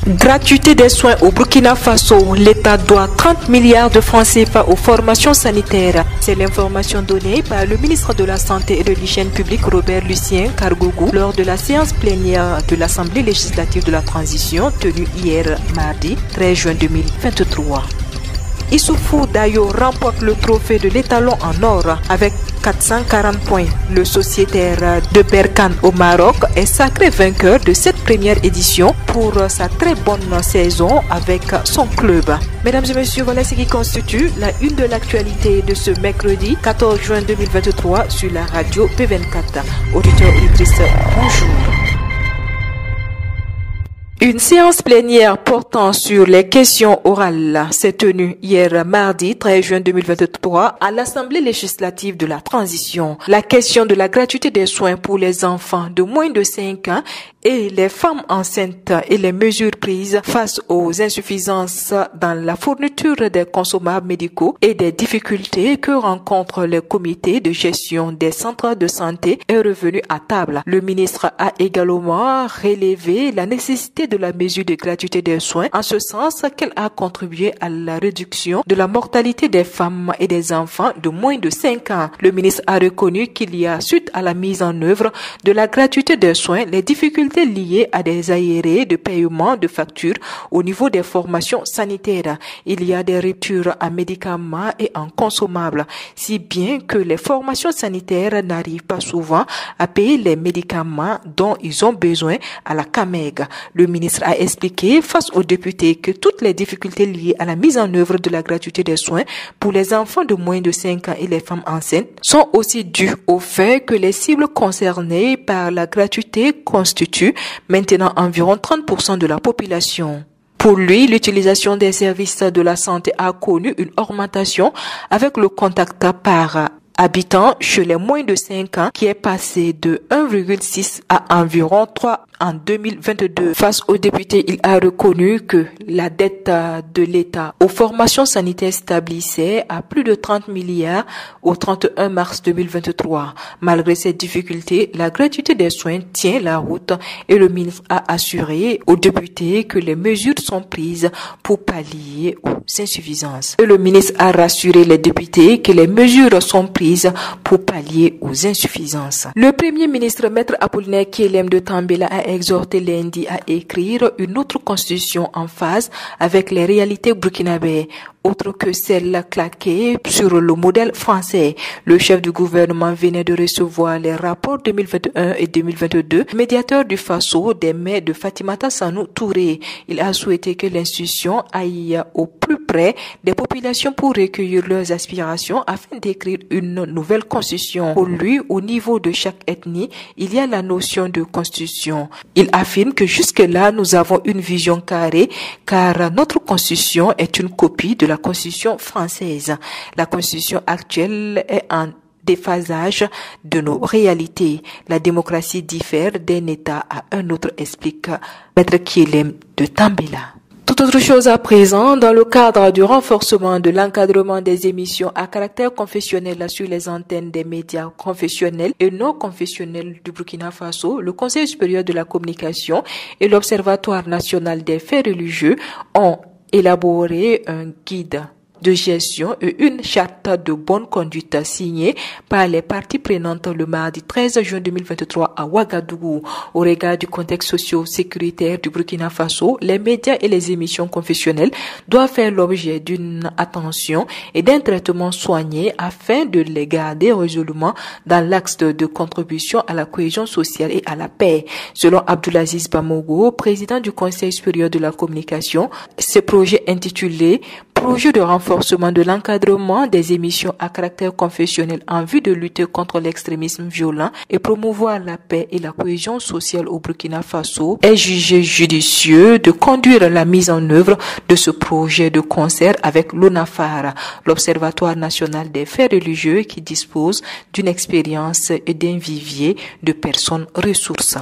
Gratuité des soins au Burkina Faso. L'État doit 30 milliards de francs CFA aux formations sanitaires. C'est l'information donnée par le ministre de la Santé et de l'Hygiène publique Robert Lucien Cargougou lors de la séance plénière de l'Assemblée législative de la transition tenue hier mardi 13 juin 2023. Issoufou Dayo remporte le trophée de l'étalon en or avec 440 points. Le sociétaire de Berkane au Maroc est sacré vainqueur de cette première édition pour sa très bonne saison avec son club. Mesdames et messieurs, voilà ce qui constitue la une de l'actualité de ce mercredi 14 juin 2023 sur la radio P24. Auditeur auditrice, bonjour. Une séance plénière portant sur les questions orales s'est tenue hier mardi 13 juin 2023 à l'Assemblée législative de la transition. La question de la gratuité des soins pour les enfants de moins de 5 ans et les femmes enceintes et les mesures prises face aux insuffisances dans la fourniture des consommables médicaux et des difficultés que rencontrent les comités de gestion des centres de santé est revenu à table. Le ministre a également relevé la nécessité de la mesure de gratuité des soins en ce sens qu'elle a contribué à la réduction de la mortalité des femmes et des enfants de moins de 5 ans. Le ministre a reconnu qu'il y a, suite à la mise en œuvre de la gratuité des soins, les difficultés liées à des arriérés de paiement de factures au niveau des formations sanitaires. Il y a des ruptures en médicaments et en consommables, si bien que les formations sanitaires n'arrivent pas souvent à payer les médicaments dont ils ont besoin à la CAMEG. Le ministre a expliqué face aux députés que toutes les difficultés liées à la mise en œuvre de la gratuité des soins pour les enfants de moins de 5 ans et les femmes enceintes sont aussi dues au fait que les cibles concernées par la gratuité constituent maintenant environ 30% de la population. Pour lui, l'utilisation des services de la santé a connu une augmentation avec le contact par habitant chez les moins de 5 ans qui est passé de 1,6 à environ 3 en 2022. Face aux députés, il a reconnu que la dette de l'État aux formations sanitaires s'établissait à plus de 30 milliards au 31 mars 2023. Malgré ces difficultés, la gratuité des soins tient la route et le ministre a assuré aux députés que les mesures sont prises pour pallier aux insuffisances. Et le ministre a rassuré les députés que les mesures sont prises pour pallier aux insuffisances. Le premier ministre Maître Apollinaire Kyelem de Tambela a exhorté lundi à écrire une autre constitution en phase avec les réalités burkinabées, autre que celle claquée sur le modèle français. Le chef du gouvernement venait de recevoir les rapports 2021 et 2022 du médiateur du Faso des mains de Fatimata Sanou Touré. Il a souhaité que l'institution aille au plus près des populations pour recueillir leurs aspirations afin d'écrire une nouvelle constitution. Pour lui, au niveau de chaque ethnie, il y a la notion de constitution. Il affirme que jusque-là, nous avons une vision carrée car notre constitution est une copie de la constitution française. La constitution actuelle est en déphasage de nos réalités. La démocratie diffère d'un État à un autre, explique Maître Kyelem de Tambela. Toute autre chose à présent, dans le cadre du renforcement de l'encadrement des émissions à caractère confessionnel sur les antennes des médias confessionnels et non confessionnels du Burkina Faso, le Conseil supérieur de la communication et l'Observatoire national des faits religieux ont élaboré un guide de gestion et une charte de bonne conduite signée par les parties prenantes le mardi 13 juin 2023 à Ouagadougou. Au regard du contexte socio-sécuritaire du Burkina Faso, les médias et les émissions confessionnelles doivent faire l'objet d'une attention et d'un traitement soigné afin de les garder résolument dans l'axe de contribution à la cohésion sociale et à la paix. Selon Abdoulaziz Bamogo, président du Conseil supérieur de la communication, ce projet intitulé Projet de renforcement de l'encadrement des émissions à caractère confessionnel en vue de lutter contre l'extrémisme violent et promouvoir la paix et la cohésion sociale au Burkina Faso est jugé judicieux de conduire la mise en œuvre de ce projet de concert avec l'ONAFAR, l'Observatoire national des faits religieux qui dispose d'une expérience et d'un vivier de personnes ressources.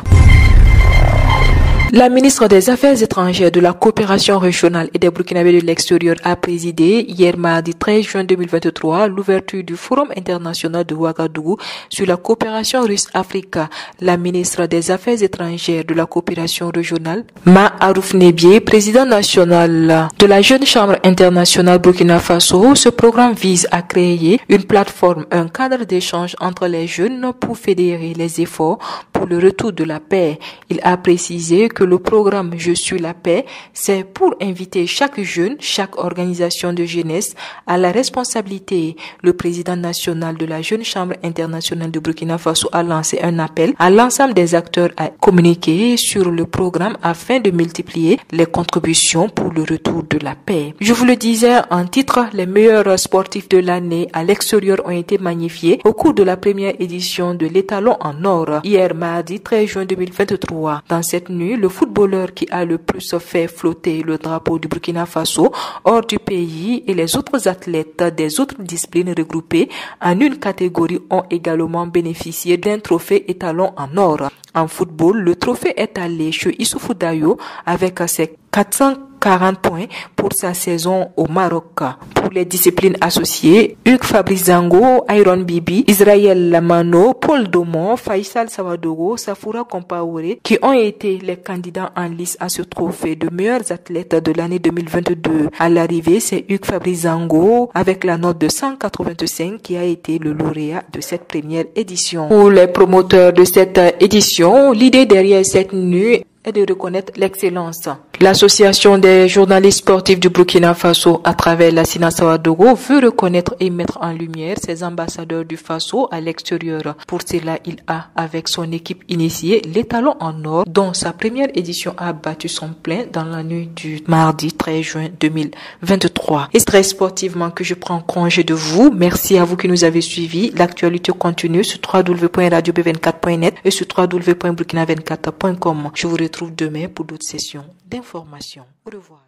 La ministre des Affaires étrangères, de la coopération régionale et des Burkinabés de l'extérieur a présidé hier mardi 13 juin 2023 l'ouverture du Forum international de Ouagadougou sur la coopération russe-Africa. La ministre des Affaires étrangères, de la coopération régionale, Ma Arouf Nebié, président national de la Jeune Chambre internationale Burkina Faso, ce programme vise à créer une plateforme, un cadre d'échange entre les jeunes pour fédérer les efforts pour le retour de la paix. Il a précisé que le programme Je suis la paix, c'est pour inviter chaque jeune, chaque organisation de jeunesse à la responsabilité. Le président national de la Jeune Chambre internationale de Burkina Faso a lancé un appel à l'ensemble des acteurs à communiquer sur le programme afin de multiplier les contributions pour le retour de la paix. Je vous le disais en titre, les meilleurs sportifs de l'année à l'extérieur ont été magnifiés au cours de la première édition de l'étalon en or, hier mardi 13 juin 2023. Dans cette nuit, le footballeur qui a le plus fait flotter le drapeau du Burkina Faso hors du pays et les autres athlètes des autres disciplines regroupées en une catégorie ont également bénéficié d'un trophée étalon en or. En football, le trophée est allé chez Issoufou Dayo avec ses 440 points pour sa saison au Maroc. Pour les disciplines associées, Hugues Fabrice Zango, Iron Bibi, Israël Lamano, Paul Domon, Faisal Sawadogo, Safoura Compaoré, qui ont été les candidats en lice à ce trophée de meilleurs athlètes de l'année 2022. À l'arrivée, c'est Hugues Fabrice Zango avec la note de 185 qui a été le lauréat de cette première édition. Pour les promoteurs de cette édition, l'idée derrière cette nuit est de reconnaître l'excellence. L'association des journalistes sportifs du Burkina Faso, à travers la Sina Sawadogo, veut reconnaître et mettre en lumière ses ambassadeurs du Faso à l'extérieur. Pour cela, il a, avec son équipe initiée, l'étalon en or, dont sa première édition a battu son plein dans la nuit du mardi 13 juin 2023. Et très sportivement que je prends congé de vous. Merci à vous qui nous avez suivis. L'actualité continue sur www.radiob24.net et sur www.burkina24.com. Je vous retrouve demain pour d'autres sessions d'information. Au revoir.